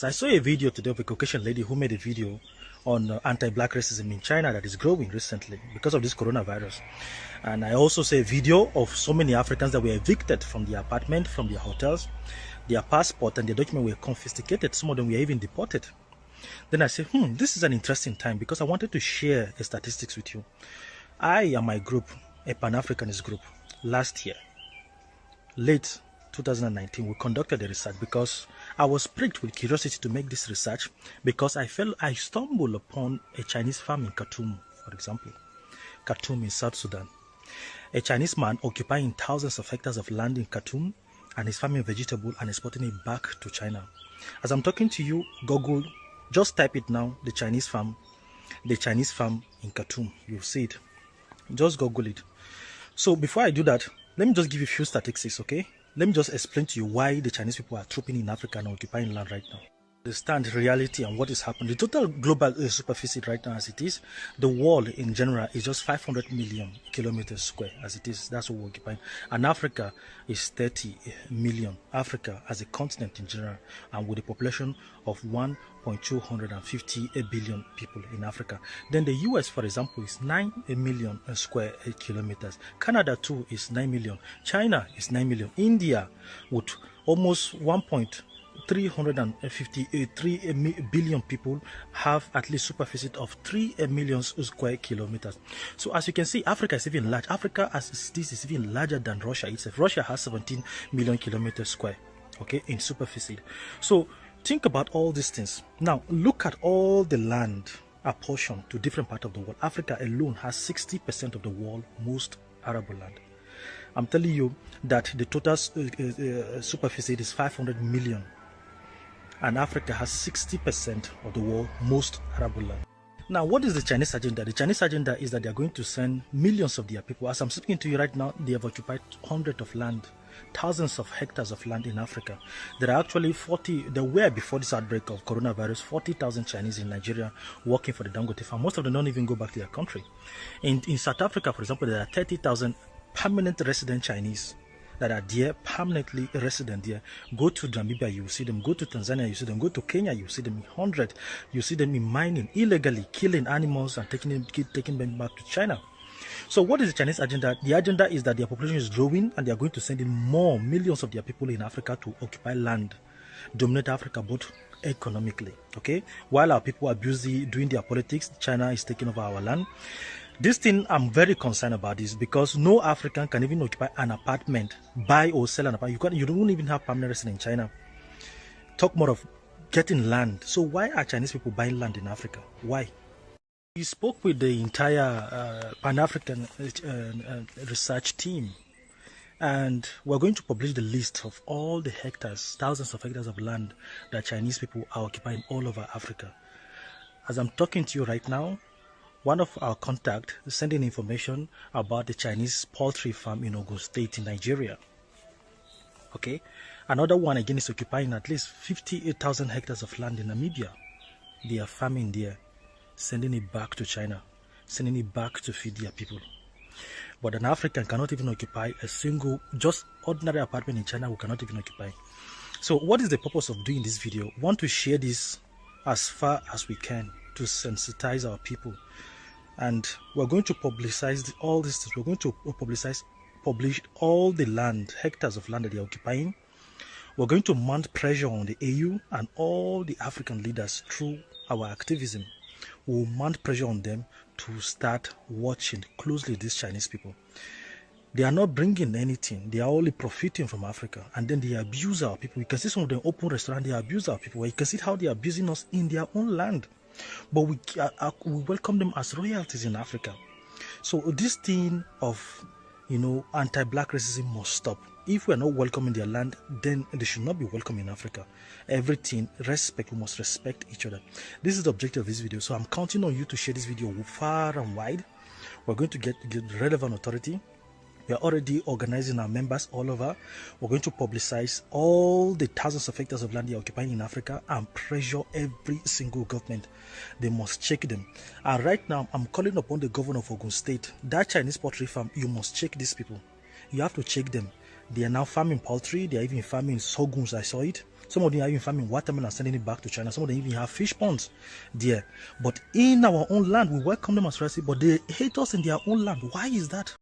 I saw a video today of a Caucasian lady who made a video on anti-black racism in China that is growing recently because of this coronavirus. And I also saw a video of so many Africans that were evicted from their apartment, from their hotels. Their passport and their documents were confiscated. Some of them were even deported. Then I said, this is an interesting time because I wanted to share a statistics with you. I and my group, a Pan-Africanist group, last year, late 2019, we conducted a research because I was pricked with curiosity to make this research because I stumbled upon a Chinese farm in Khartoum, for example, Khartoum in South Sudan. A Chinese man occupying thousands of hectares of land in Khartoum and is farming vegetable and exporting it back to China. As I'm talking to you, Google, just type it now, the Chinese farm in Khartoum. You'll see it. Just Google it. So before I do that, let me just give you a few statistics, okay? Let me just explain to you why the Chinese people are trooping in Africa and occupying land right now. Understand reality and what is happening. The total global superficie right now as it is, the world in general is just 500 million kilometers square as it is. That's what we're occupying. And Africa is 30 million. Africa as a continent in general, and with a population of 1.250 billion people in Africa. Then the US, for example, is 9 million square kilometers. Canada too is 9 million. China is 9 million. India with almost 353 billion people have at least superficie of 3 million square kilometers. So as you can see, Africa is even large. Africa as this is even larger than Russia itself. Russia has 17 million kilometers square, okay, in superficie. So think about all these things. Now look at all the land apportioned to different parts of the world. Africa alone has 60% of the world's most arable land. I'm telling you that the total superficie is 500 million. And Africa has 60% of the world's most arable land. Now, what is the Chinese agenda? The Chinese agenda is that they are going to send millions of their people. As I'm speaking to you right now, they have occupied hundreds of land, thousands of hectares of land in Africa. There are actually there were before this outbreak of coronavirus, 40,000 Chinese in Nigeria working for the Dangote farm. Most of them don't even go back to their country. In South Africa, for example, there are 30,000 permanent resident Chinese that are there, permanently resident there. Go to Namibia, you will see them. Go to Tanzania, you see them. Go to Kenya, you see them in hundreds. You see them in mining, illegally killing animals and taking them back to China. So what is the Chinese agenda? The agenda is that their population is growing and they are going to send in more millions of their people in Africa to occupy land, dominate Africa both economically, okay? While our people are busy doing their politics, China is taking over our land. This thing, I'm very concerned about this because no African can even occupy an apartment, buy or sell an apartment. You don't even have permanent residence in China. Talk more of getting land. So why are Chinese people buying land in Africa? Why? We spoke with the entire Pan-African research team, and we're going to publish the list of all the hectares, thousands of hectares of land that Chinese people are occupying all over Africa. As I'm talking to you right now, one of our contacts is sending information about the Chinese poultry farm in Ogun State in Nigeria. Okay, another one again is occupying at least 58,000 hectares of land in Namibia. They are farming there, sending it back to China, sending it back to feed their people. But an African cannot even occupy a single, just ordinary apartment in China. We cannot even occupy. So what is the purpose of doing this video? We want to share this as far as we can to sensitize our people, and we're going to publicize all these things. We're going to publish all the land, hectares of land that they're occupying. We're going to mount pressure on the AU and all the African leaders through our activism. We'll mount pressure on them to start watching closely these Chinese people. They are not bringing anything. They are only profiting from Africa, and then they abuse our people. You can see some of them open restaurants. They abuse our people. You can see how they are abusing us in their own land. But we welcome them as royalties in Africa. So this thing of, anti-black racism must stop. If we are not welcoming their land, then they should not be welcome in Africa. Everything, respect, we must respect each other. This is the objective of this video. So I'm counting on you to share this video far and wide. We're going to get relevant authority. We are already organizing our members all over. We're going to publicize all the thousands of hectares of land they are occupying in Africa and pressure every single government. They must check them. And right now, I'm calling upon the governor of Ogun State. That Chinese poultry farm, you must check these people. You have to check them. They are now farming poultry. They are even farming sorghums. I saw it. Some of them are even farming watermelon and sending it back to China. Some of them even have fish ponds there. But in our own land, we welcome them as residents, but they hate us in their own land. Why is that?